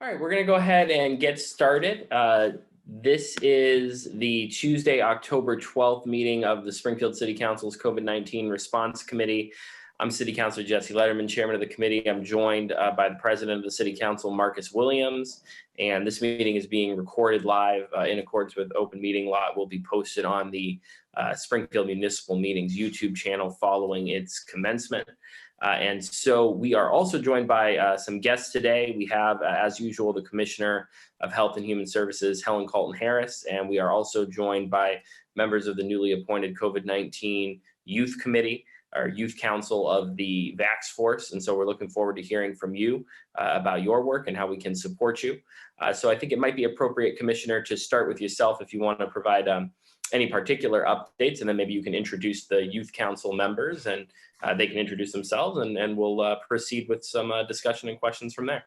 All right, we're going to go ahead and get started. This is the Tuesday, October 12th meeting of the Springfield City Council's COVID-19 Response Committee. I'm City Councilor Jesse Letterman, Chairman of the committee. I'm joined by the President of the City Council, Marcus Williams, and this meeting is being recorded live in accordance with open meeting law. It will be posted on the Springfield Municipal Meetings YouTube channel following its commencement. And so we are also joined by some guests today. We have, as usual, the Commissioner of Health and Human Services, Helen Colton Harris, and we are also joined by members of the newly appointed COVID-19 Youth Committee, our Youth Council of the Vax Force. And so we're looking forward to hearing from you about your work and how we can support you. So I think it might be appropriate, Commissioner, to start with yourself if you want to provide any particular updates, and then maybe you can introduce the Youth Council members and they can introduce themselves, and we'll proceed with some discussion and questions from there.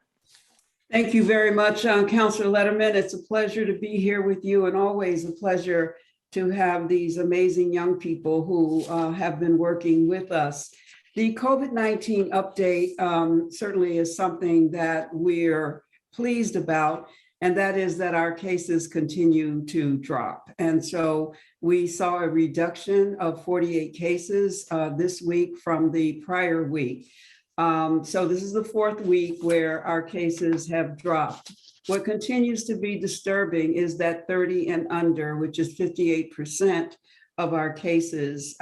Thank you very much, Councilor Letterman. It's a pleasure to be here with you, and always a pleasure to have these amazing young people who have been working with us. The COVID-19 update certainly is something that we're pleased about, and that is that our cases continue to drop. And so we saw a reduction of 48 cases this week from the prior week. So this is the fourth week where our cases have dropped. What continues to be disturbing is that 30 and under, which is 58% of our cases.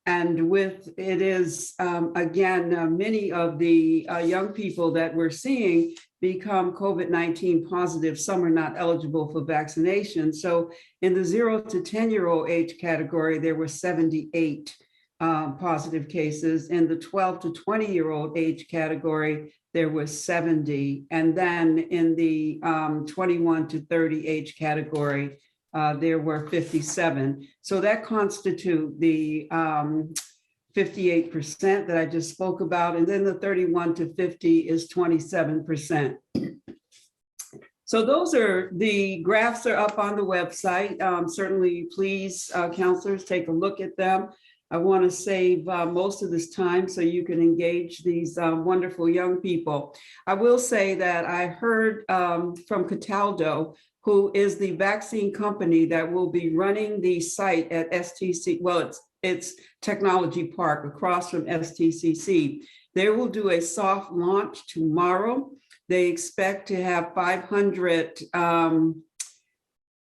And with it is, again, many of the young people that we're seeing become COVID-19 positive. Some are not eligible for vaccination. So in the 0 to 10-year-old age category, there were 78 positive cases. In the 12 to 20-year-old age category, there was 70. And then in the 21 to 30 age category, there were 57. So that constitute the 58% that I just spoke about. And then the 31 to 50 is 27%. So those are the graphs are up on the website. Certainly, please, counselors, take a look at them. I want to save most of this time so you can engage these wonderful young people. I will say that I heard from Cataldo, who is the vaccine company that will be running the site at STC. Well, it's Technology Park across from STCC. They will do a soft launch tomorrow. They expect to have 500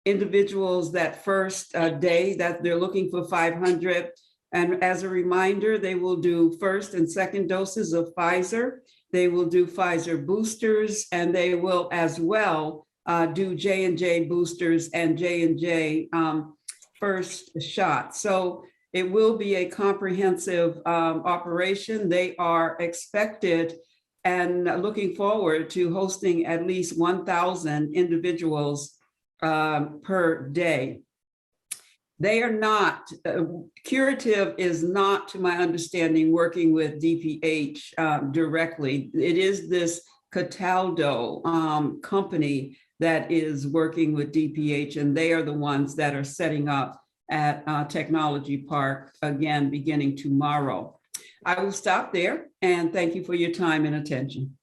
individuals that first day, that they're looking for 500. And as a reminder, they will do first and second doses of Pfizer. They will do Pfizer boosters, and they will as well do J&J boosters and J&J first shot. So it will be a comprehensive operation. They are expected and looking forward to hosting at least 1,000 individuals per day. They are not, Curative is not, to my understanding, working with DPH directly. It is this Cataldo company that is working with DPH, and they are the ones that are setting up at Technology Park, again, beginning tomorrow. I will stop there, and thank you for your time and attention.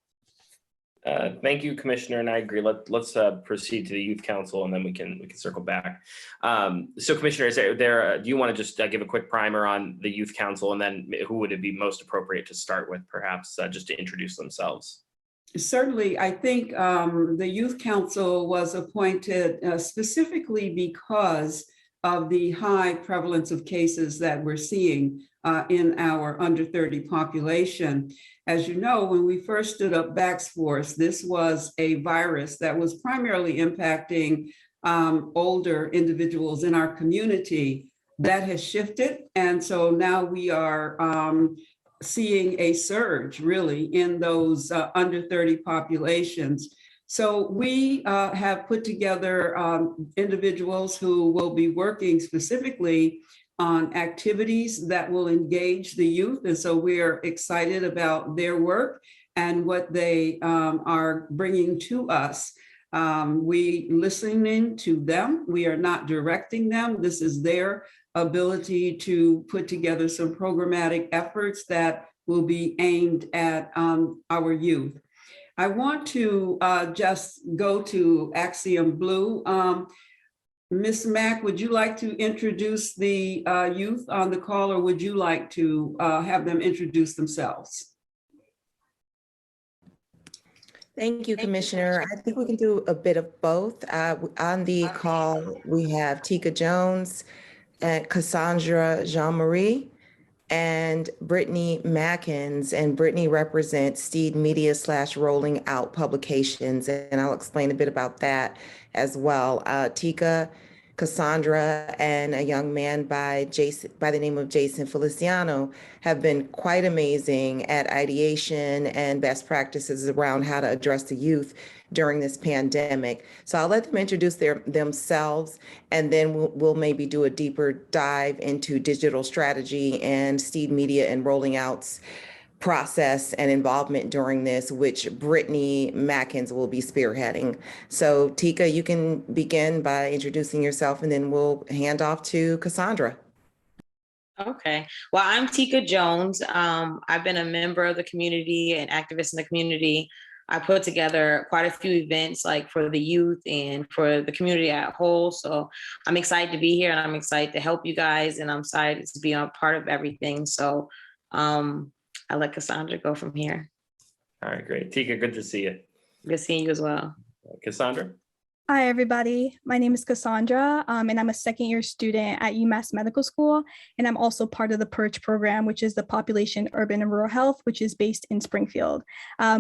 Thank you, Commissioner, and I agree. Let's proceed to the Youth Council, and then we can circle back. So, Commissioner, is there do you want to just give a quick primer on the Youth Council, and then who would it be most appropriate to start with, perhaps, just to introduce themselves? Certainly, I think the Youth Council was appointed specifically because of the high prevalence of cases that we're seeing in our under 30 population. As you know, when we first stood up Vax Force, this was a virus that was primarily impacting older individuals in our community. That has shifted, and so now we are seeing a surge really in those under 30 populations. So we have put together individuals who will be working specifically on activities that will engage the youth. And so we're excited about their work and what they are bringing to us. We listening to them. We are not directing them. This is their ability to put together some programmatic efforts that will be aimed at our youth. I want to just go to Axiom Blue. Ms. Mack, would you like to introduce the youth on the call, or would you like to have them introduce themselves? Thank you, Commissioner. I think we can do a bit of both. On the call, we have Tika Jones and Cassandra Jean-Marie and Brittany Mackins. And Brittany represents Steed Media / Rolling Out Publications. And I'll explain a bit about that as well. Tika, Cassandra, and a young man by the name of Jason Feliciano have been quite amazing at ideation and best practices around how to address the youth during this pandemic. So I'll let them introduce themselves, and then we'll maybe do a deeper dive into digital strategy and Steed Media and Rolling Out's process and involvement during this, which Brittany Mackins will be spearheading. So Tika, you can begin by introducing yourself, and then we'll hand off to Cassandra. Okay. Well, I'm Tika Jones. I've been a member of the community and activist in the community. I put together quite a few events like for the youth and for the community at whole. So I'm excited to be here, and I'm excited to help you guys, and I'm excited to be a part of everything. So I'll let Cassandra go from here. All right, great. Tika, good to see you. Good seeing you as well. Cassandra? Hi, everybody. My name is Cassandra, and I'm a second-year student at UMass Medical School, and I'm also part of the PURGE program, which is the Population, Urban, and Rural Health, which is based in Springfield.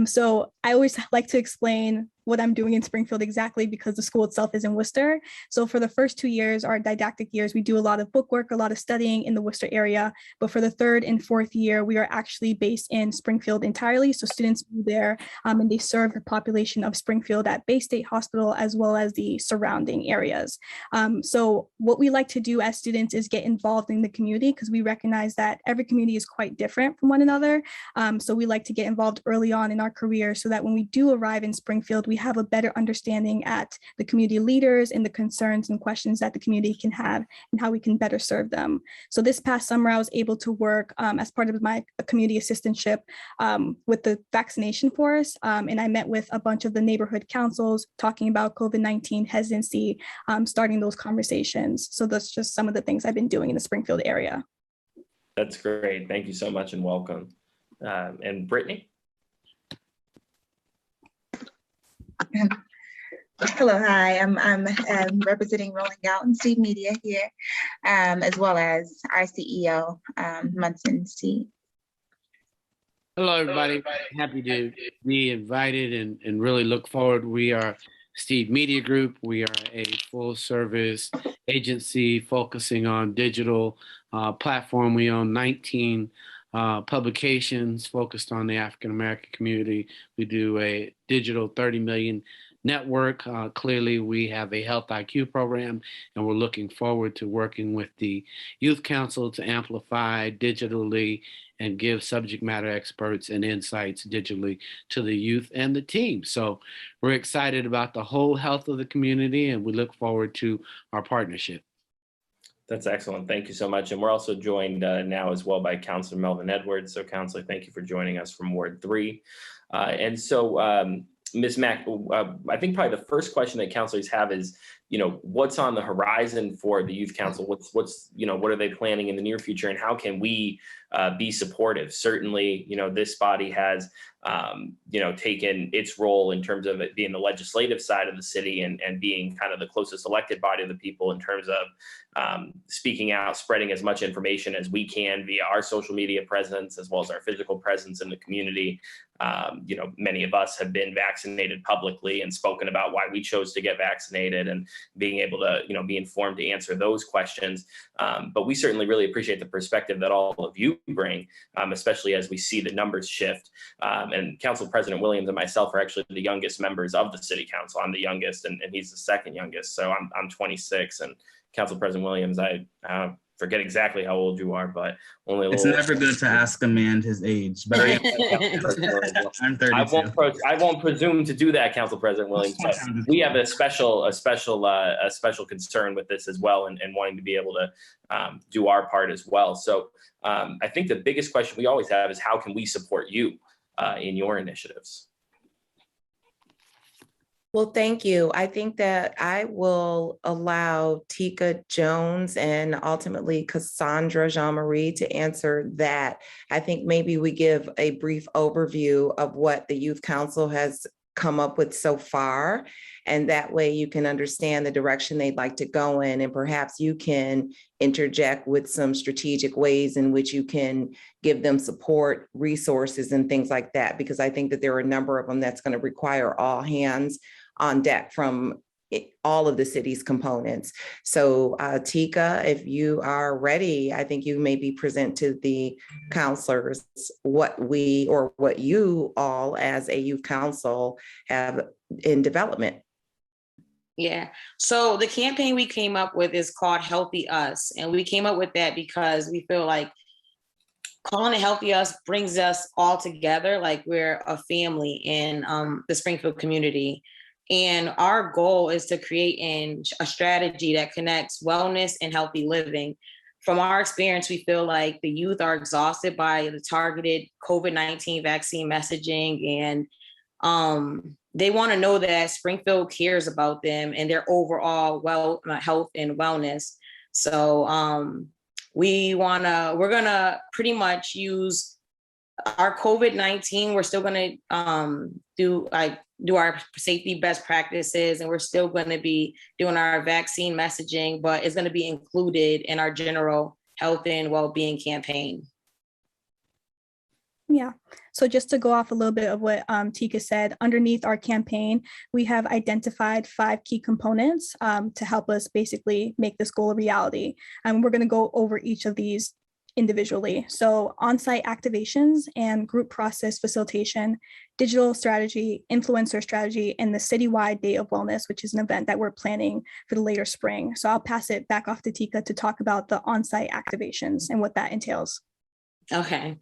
So I always like to explain what I'm doing in Springfield exactly, because the school itself is in Worcester. So for the first 2 years, our didactic years, we do a lot of book work, a lot of studying in the Worcester area. But for the third and fourth year, we are actually based in Springfield entirely. So students move there and they serve the population of Springfield at Bay State Hospital, as well as the surrounding areas. So what we like to do as students is get involved in the community, because we recognize that every community is quite different from one another. So we like to get involved early on in our career, so that when we do arrive in Springfield, we have a better understanding at the community leaders and the concerns and questions that the community can have, and how we can better serve them. So this past summer, I was able to work as part of my community assistantship with the vaccination force. And I met with a bunch of the neighborhood councils talking about COVID-19 hesitancy, starting those conversations. So that's just some of the things I've been doing in the Springfield area. That's great. Thank you so much and welcome. And Brittany? Hello, hi. I'm representing Rolling Out and Steed Media here, as well as our CEO, Munson Steed. Hello, everybody. Happy to be invited and really look forward. We are Steed Media Group. We are a full service agency focusing on digital platform. We own 19 publications focused on the African American community. We do a digital 30 million network. Clearly, we have a health IQ program, and we're looking forward to working with the Youth Council to amplify digitally and give subject matter experts and insights digitally to the youth and the team. So we're excited about the whole health of the community, and we look forward to our partnership. That's excellent. Thank you so much. And we're also joined now as well by Councilor Melvin Edwards. So Councilor, thank you for joining us from Ward 3. And so Ms. Mack, I think probably the first question that councilors have is, what's on the horizon for the Youth Council? What are they planning in the near future, and how can we be supportive? Certainly, this body has, taken its role in terms of it being the legislative side of the city and being kind of the closest elected body of the people in terms of speaking out, spreading as much information as we can via our social media presence, as well as our physical presence in the community. Many of us have been vaccinated publicly and spoken about why we chose to get vaccinated, and being able to, be informed to answer those questions. But we certainly really appreciate the perspective that all of you bring, especially as we see the numbers shift. And Council President Williams and myself are actually the youngest members of the City Council. I'm the youngest, and he's the second youngest. So I'm 26, and Council President Williams, I forget exactly how old you are, but only a little. It's never good to ask a man his age, but I'm 32. I won't presume to do that, Council President Williams, but we have a special concern with this as well, and wanting to be able to do our part as well. So I think the biggest question we always have is, how can we support you in your initiatives? Well, thank you. I think that I will allow Tika Jones and ultimately Cassandra Jean-Marie to answer that. I think maybe we give a brief overview of what the Youth Council has come up with so far. And that way you can understand the direction they'd like to go in. And perhaps you can interject with some strategic ways in which you can give them support, resources, and things like that. Because I think that there are a number of them that's going to require all hands on deck from all of the city's components. So Tika, if you are ready, I think you maybe present to the counselors what you all as a youth council have in development. Yeah. So the campaign we came up with is called Healthy Us. And we came up with that because we feel like calling it Healthy Us brings us all together, like we're a family in the Springfield community. And our goal is to create a strategy that connects wellness and healthy living. From our experience, we feel like the youth are exhausted by the targeted COVID-19 vaccine messaging, and they want to know that Springfield cares about them and their overall health and wellness. So we're gonna pretty much use our COVID-19. We're still gonna do our safety best practices, and we're still going to be doing our vaccine messaging, but it's going to be included in our general health and well-being campaign. Yeah, so just to go off a little bit of what Tika said, underneath our campaign, we have identified 5 key components to help us basically make this goal a reality. And we're going to go over each of these individually. So on-site activations and group process facilitation, digital strategy, influencer strategy, and the citywide Day of Wellness, which is an event that we're planning for the later spring. So I'll pass it back off to Tika to talk about the on-site activations and what that entails. Okay,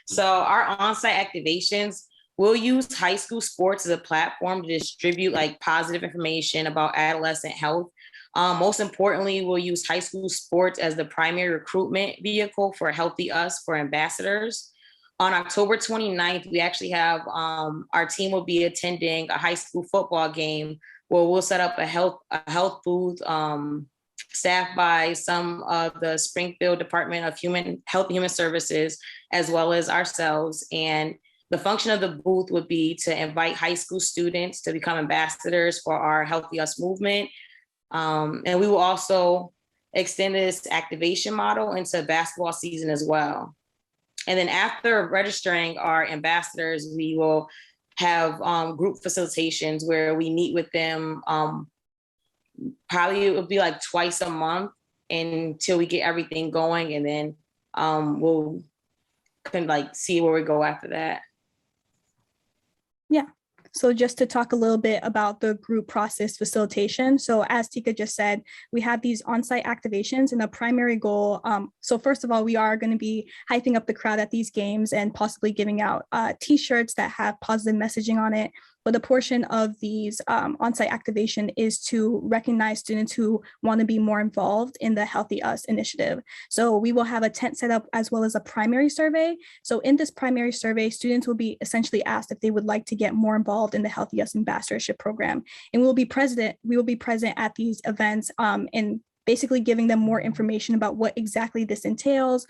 so our on-site activations, we'll use high school sports as a platform to distribute like positive information about adolescent health. Most importantly, we'll use high school sports as the primary recruitment vehicle for Healthy Us for ambassadors. On October 29th, we actually have our team will be attending a high school football game where we'll set up a health booth staffed by some of the Springfield Department of Health and Human Services, as well as ourselves. And the function of the booth would be to invite high school students to become ambassadors for our Healthy Us movement. And we will also extend this activation model into basketball season as well. And then after registering our ambassadors, we will have group facilitations where we meet with them. Probably it would be like twice a month until we get everything going, and then we'll see where we go after that. Yeah. So just to talk a little bit about the group process facilitation. So as Tika just said, we have these on-site activations, and the primary goal. So first of all, we are going to be hyping up the crowd at these games and possibly giving out t-shirts that have positive messaging on it. But a portion of these on-site activation is to recognize students who want to be more involved in the Healthy Us initiative. So we will have a tent set up as well as a primary survey. So in this primary survey, students will be essentially asked if they would like to get more involved in the Healthy Us ambassadorship program. And we will be present at these events and basically giving them more information about what exactly this entails,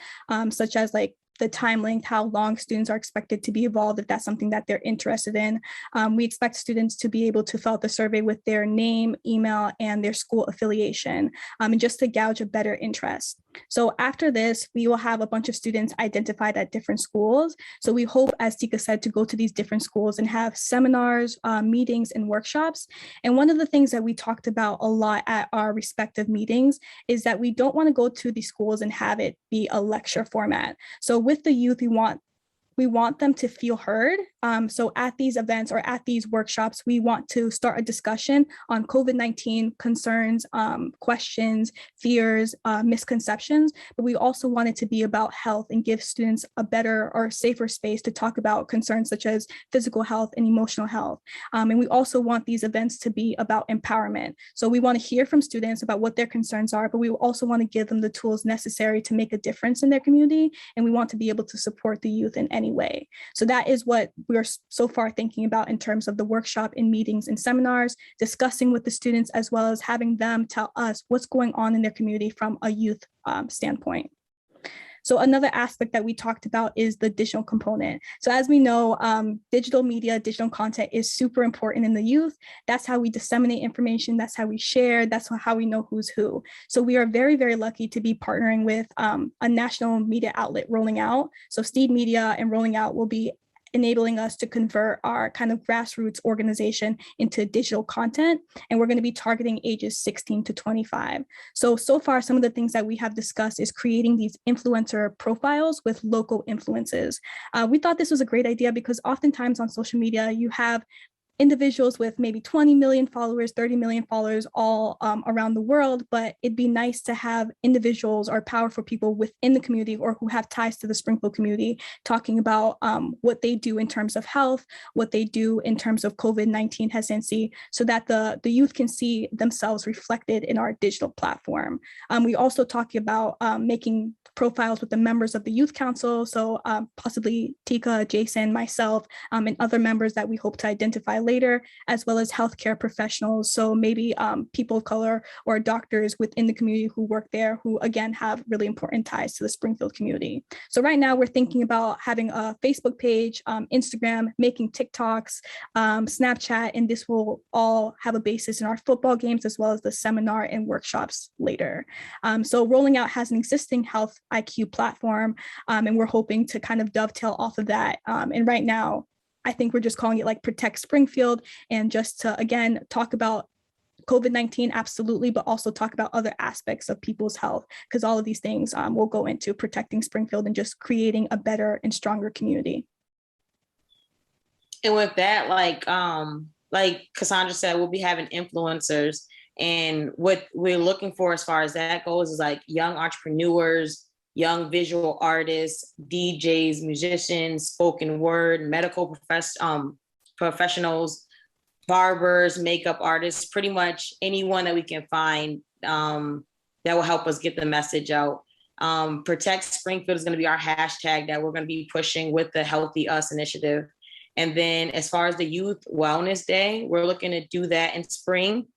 such as like the time length, how long students are expected to be involved, if that's something that they're interested in. We expect students to be able to fill out the survey with their name, email, and their school affiliation, and just to gauge a better interest. So after this, we will have a bunch of students identified at different schools. So we hope, as Tika said, to go to these different schools and have seminars, meetings, and workshops. And one of the things that we talked about a lot at our respective meetings is that we don't want to go to these schools and have it be a lecture format. So with the youth, we want them to feel heard. So at these events or at these workshops, we want to start a discussion on COVID-19 concerns, questions, fears, misconceptions, but we also want it to be about health and give students a better or safer space to talk about concerns such as physical health and emotional health. And we also want these events to be about empowerment. So we want to hear from students about what their concerns are, but we also want to give them the tools necessary to make a difference in their community. And we want to be able to support the youth in any any way. So that is what we're so far thinking about in terms of the workshop and meetings and seminars, discussing with the students, as well as having them tell us what's going on in their community from a youth standpoint. So another aspect that we talked about is the digital component. So as we know, digital media, digital content is super important in the youth. That's how we disseminate information. That's how we share. That's how we know who's who. So we are very, very lucky to be partnering with a national media outlet Rolling Out. So Steed Media and Rolling Out will be enabling us to convert our kind of grassroots organization into digital content. And we're going to be targeting ages 16 to 25. So far, some of the things that we have discussed is creating these influencer profiles with local influences. We thought this was a great idea because oftentimes on social media, you have individuals with maybe 20 million followers, 30 million followers all around the world, but it'd be nice to have individuals or powerful people within the community or who have ties to the Springfield community talking about what they do in terms of health, what they do in terms of COVID-19 hesitancy, so that the youth can see themselves reflected in our digital platform. We also talk about making profiles with the members of the youth council, so possibly Tika, Jason, myself, and other members that we hope to identify later, as well as healthcare professionals. So maybe people of color or doctors within the community who work there, who again have really important ties to the Springfield community. So right now we're thinking about having a Facebook page, Instagram, making TikToks, Snapchat, and this will all have a basis in our football games as well as the seminar and workshops later. So Rolling Out has an existing health IQ platform, and we're hoping to kind of dovetail off of that. And right now, I think we're just calling it like Protect Springfield, and just to, again, talk about COVID-19, absolutely, but also talk about other aspects of people's health, because all of these things will go into protecting Springfield and just creating a better and stronger community. And with that, like Cassandra said, we'll be having influencers. And what we're looking for as far as that goes is like young entrepreneurs, young visual artists, DJs, musicians, spoken word, medical professionals, barbers, makeup artists, pretty much anyone that we can find that will help us get the message out. Protect Springfield is going to be our hashtag that we're going to be pushing with the Healthy Us initiative. And then as far as the Youth Wellness Day, we're looking to do that in spring.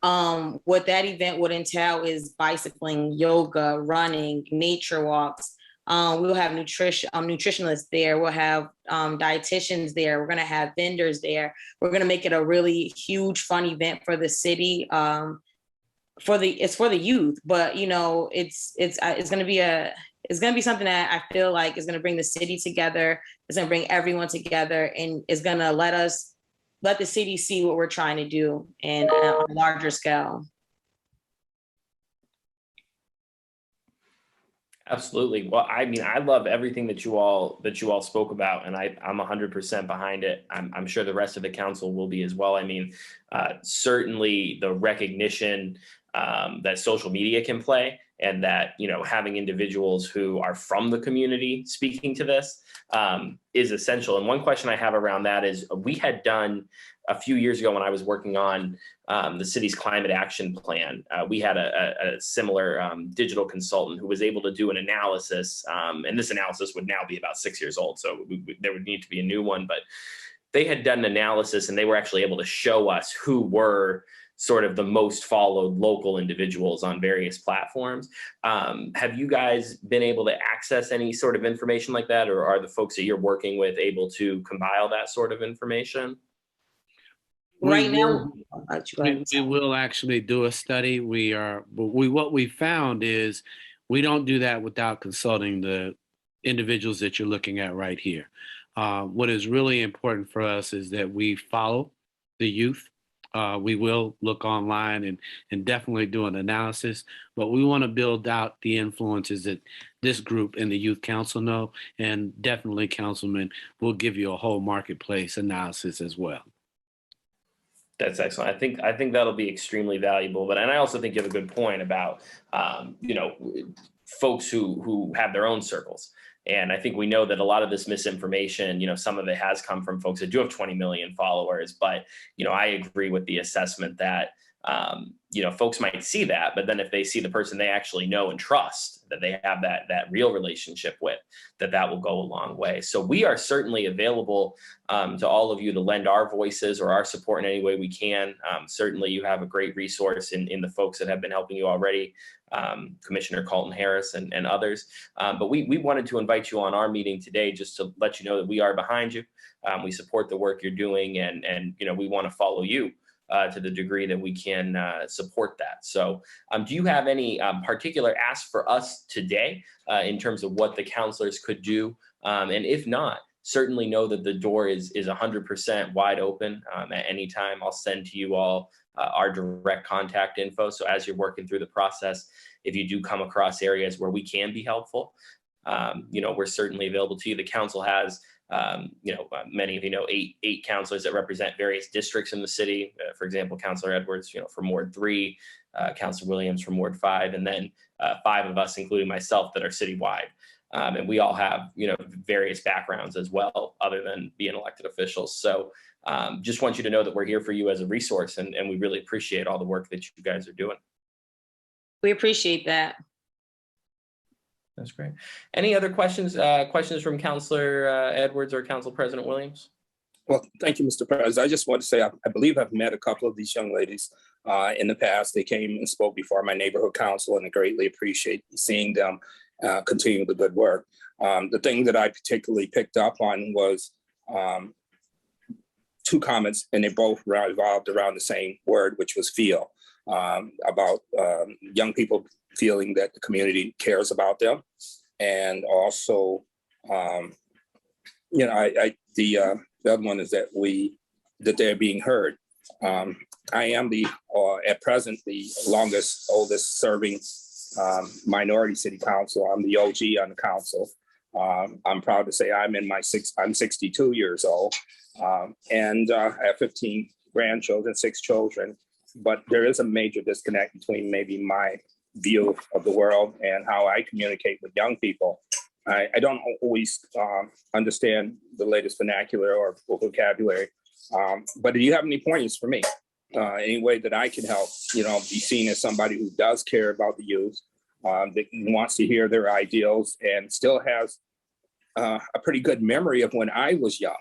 What that event would entail is bicycling, yoga, running, nature walks. We'll have nutritionists there. We'll have dietitians there. We're going to have vendors there. We're going to make it a really huge, fun event for the city. It's for the youth, but you know, it's going to be something that I feel like is going to bring the city together. It's going to bring everyone together, and it's going to let the city see what we're trying to do and on a larger scale. Absolutely. Well, I mean, I love everything that you all spoke about, and I'm 100% behind it. I'm sure the rest of the council will be as well. I mean, certainly the recognition that social media can play, and that, you know, having individuals who are from the community speaking to this is essential. And one question I have around that is, we had done a few years ago when I was working on the city's climate action plan, we had a similar digital consultant who was able to do an analysis, and this analysis would now be about 6 years old, so there would need to be a new one, but they had done an analysis and they were actually able to show us who were sort of the most followed local individuals on various platforms. Have you guys been able to access any sort of information like that, or are the folks that you're working with able to compile that sort of information? Right now, we will actually do a study. What we found is we don't do that without consulting the individuals that you're looking at right here. What is really important for us is that we follow the youth. We will look online and definitely do an analysis, but we want to build out the influences that this group and the Youth Council know, and definitely Councilman will give you a whole marketplace analysis as well. That's excellent. I think that'll be extremely valuable. And I also think you have a good point about you know, folks who have their own circles. And I think we know that a lot of this misinformation, you know, some of it has come from folks that do have 20 million followers. But, you know, I agree with the assessment that folks might see that, but then if they see the person they actually know and trust, that they have that real relationship with, that will go a long way. So we are certainly available to all of you to lend our voices or our support in any way we can. Certainly you have a great resource in the folks that have been helping you already, Commissioner Colton Harris and others. But we wanted to invite you on our meeting today just to let you know that we are behind you. We support the work you're doing, and we want to follow you to the degree that we can support that. So do you have any particular asks for us today in terms of what the counselors could do? And if not, certainly know that the door is 100% wide open at any time. I'll send to you all our direct contact info. So as you're working through the process, if you do come across areas where we can be helpful, we're certainly available to you. The council has many of you know, eight counselors that represent various districts in the city. For example, Councilor Edwards, from Ward 3, Councilor Williams from Ward 5, and then 5 of us, including myself, that are citywide. And we all have, various backgrounds as well, other than being elected officials. So just want you to know that we're here for you as a resource, and we really appreciate all the work that you guys are doing. We appreciate that. That's great. Any other questions from Councilor Edwards or Council President Williams? Well, thank you, Mr. President. I just want to say, I believe I've met a couple of these young ladies in the past. They came and spoke before my neighborhood council, and I greatly appreciate seeing them continue the good work. The thing that I particularly picked up on was 2 comments, and they both revolved around the same word, which was feel, about young people feeling that the community cares about them. And also, the other one is that they're being heard. I am at present, the oldest serving minority city council. I'm the OG on the council. I'm proud to say I'm 62 years old, and I have 15 grandchildren, 6 children. But there is a major disconnect between maybe my view of the world and how I communicate with young people. I don't always understand the latest vernacular or vocabulary, but do you have any pointers for me? Any way that I can help, be seen as somebody who does care about the youth, that wants to hear their ideals and still has a pretty good memory of when I was young.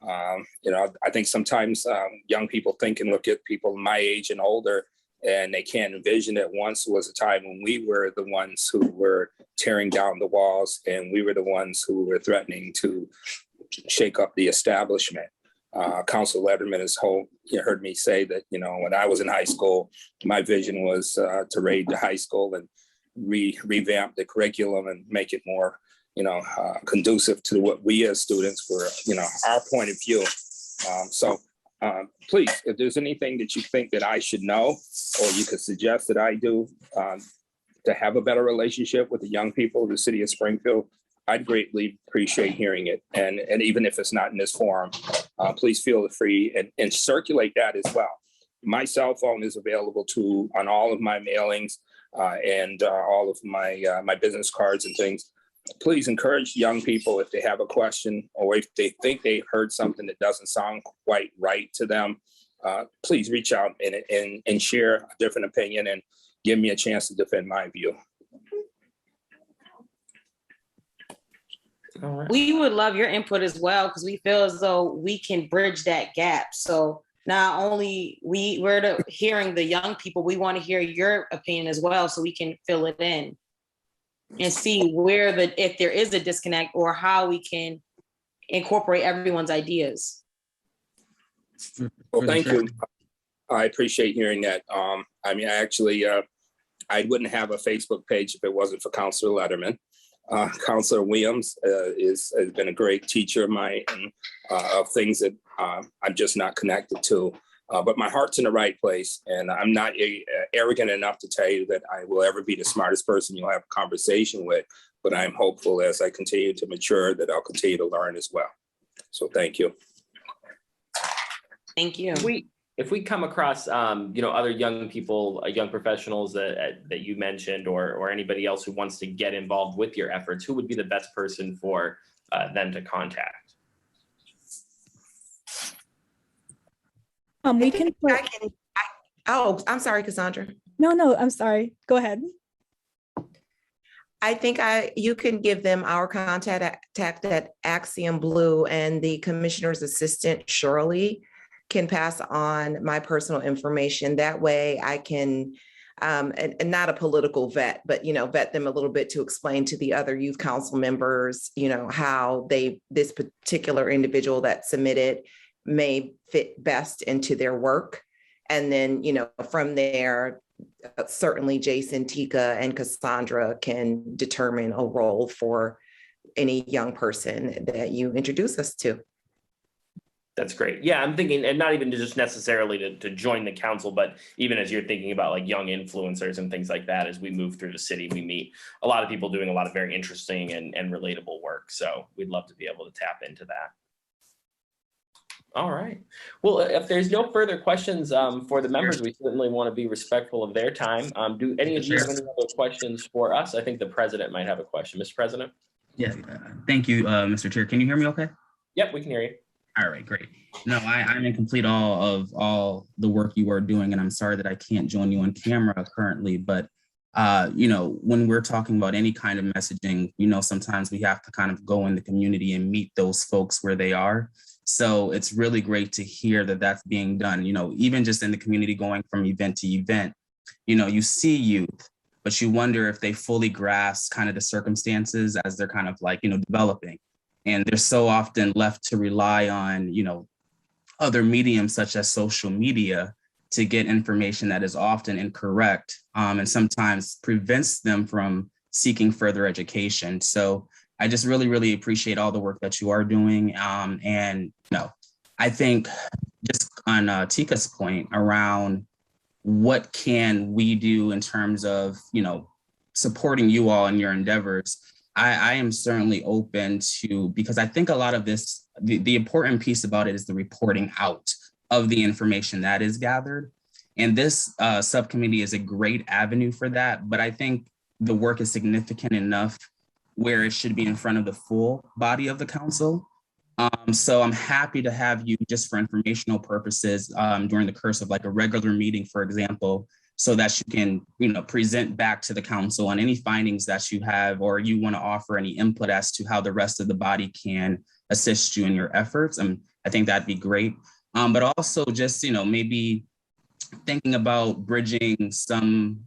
I think sometimes young people think and look at people my age and older, and they can't envision that once was a time when we were the ones who were tearing down the walls, and we were the ones who were threatening to shake up the establishment. Council Letterman has heard me say that, when I was in high school, my vision was to raid the high school and revamp the curriculum and make it more, conducive to what we as students were, our point of view. Please, if there's anything that you think that I should know, or you could suggest that I do to have a better relationship with the young people of the city of Springfield, I'd greatly appreciate hearing it. And even if it's not in this forum, please feel free and circulate that as well. My cell phone is available on all of my mailings and all of my business cards and things. Please encourage young people, if they have a question or if they think they heard something that doesn't sound quite right to them, please reach out and share a different opinion and give me a chance to defend my view. All right. We would love your input as well, because we feel as though we can bridge that gap. So not only we're hearing the young people, we want to hear your opinion as well, so we can fill it in and see if there is a disconnect or how we can incorporate everyone's ideas. Well, thank you. I appreciate hearing that. I wouldn't have a Facebook page if it wasn't for Councilor Letterman. Councilor Williams has been a great teacher of mine of things that I'm just not connected to. But my heart's in the right place, and I'm not arrogant enough to tell you that I will ever be the smartest person you'll have a conversation with, but I'm hopeful as I continue to mature that I'll continue to learn as well. So thank you. Thank you. If we come across, other young people, young professionals that you mentioned, or anybody else who wants to get involved with your efforts, who would be the best person for them to contact? We can put, Oh, I'm sorry, Cassandra. No, I'm sorry. Go ahead. I think you can give them our contact at Axiom Blue, and the commissioner's assistant, Shirley, can pass on my personal information. That way I can, and not a political vet, but, vet them a little bit to explain to the other youth council members, how this particular individual that submitted may fit best into their work. And then, from there, certainly Jason, Tika, and Cassandra can determine a role for any young person that you introduce us to. That's great. Yeah, I'm thinking, and not even just necessarily to join the council, but even as you're thinking about like young influencers and things like that, as we move through the city, we meet a lot of people doing a lot of very interesting and relatable work. So we'd love to be able to tap into that. All right. Well, if there's no further questions for the members, we certainly want to be respectful of their time. Do any of you have any other questions for us? I think the president might have a question. Mr. President? Yeah, thank you, Mr. Chair. Can you hear me okay? Yep, we can hear you. All right, great. No, I'm in complete awe of all the work you are doing, and I'm sorry that I can't join you on camera currently, but when we're talking about any kind of messaging, sometimes we have to kind of go in the community and meet those folks where they are. So it's really great to hear that that's being done, even just in the community, going from event to event, you see youth, but you wonder if they fully grasp kind of the circumstances as they're kind of like, developing. And they're so often left to rely on, other mediums such as social media to get information that is often incorrect and sometimes prevents them from seeking further education. So I just really, really appreciate all the work that you are doing. And I think just on Tika's point around what can we do in terms of, supporting you all in your endeavors, I am certainly open to, because I think a lot of this, the important piece about it is the reporting out of the information that is gathered. And this subcommittee is a great avenue for that. But I think the work is significant enough where it should be in front of the full body of the council. So I'm happy to have you just for informational purposes during the course of like a regular meeting, for example, so that you can, present back to the council on any findings that you have, or you want to offer any input as to how the rest of the body can assist you in your efforts. And I think that'd be great. But also just, maybe thinking about bridging some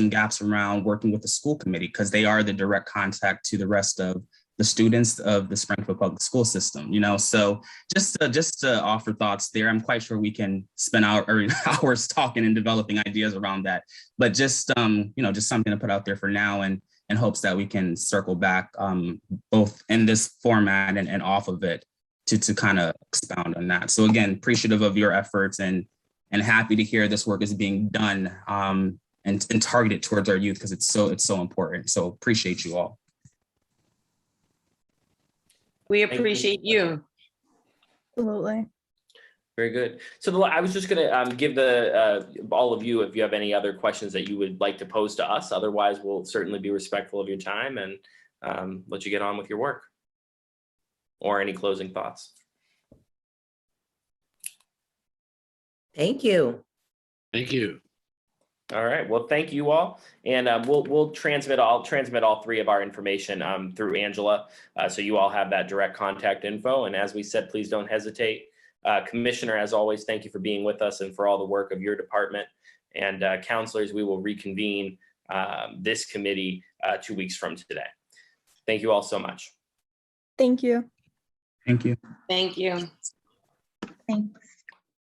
gaps around working with the school committee, because they are the direct contact to the rest of the students of the Springfield public school system, so just to offer thoughts there. I'm quite sure we can spend hours talking and developing ideas around that, but just just something to put out there for now, and in hopes that we can circle back both in this format and off of it to kind of expound on that. So again, appreciative of your efforts and happy to hear this work is being done and targeted towards our youth, because it's so important. So appreciate you all. We appreciate you. Absolutely. Very good. So I was just going to give all of you, if you have any other questions that you would like to pose to us. Otherwise, we'll certainly be respectful of your time and let you get on with your work. Or any closing thoughts. Thank you. Thank you. All right. Well, thank you all, and we'll transmit. I'll transmit all three of our information through Angela, so you all have that direct contact info. And as we said, please don't hesitate. Commissioner, as always, thank you for being with us and for all the work of your department. And counselors, we will reconvene this committee 2 weeks from today. Thank you all so much. Thank you. Thank you. Thank you. Thanks.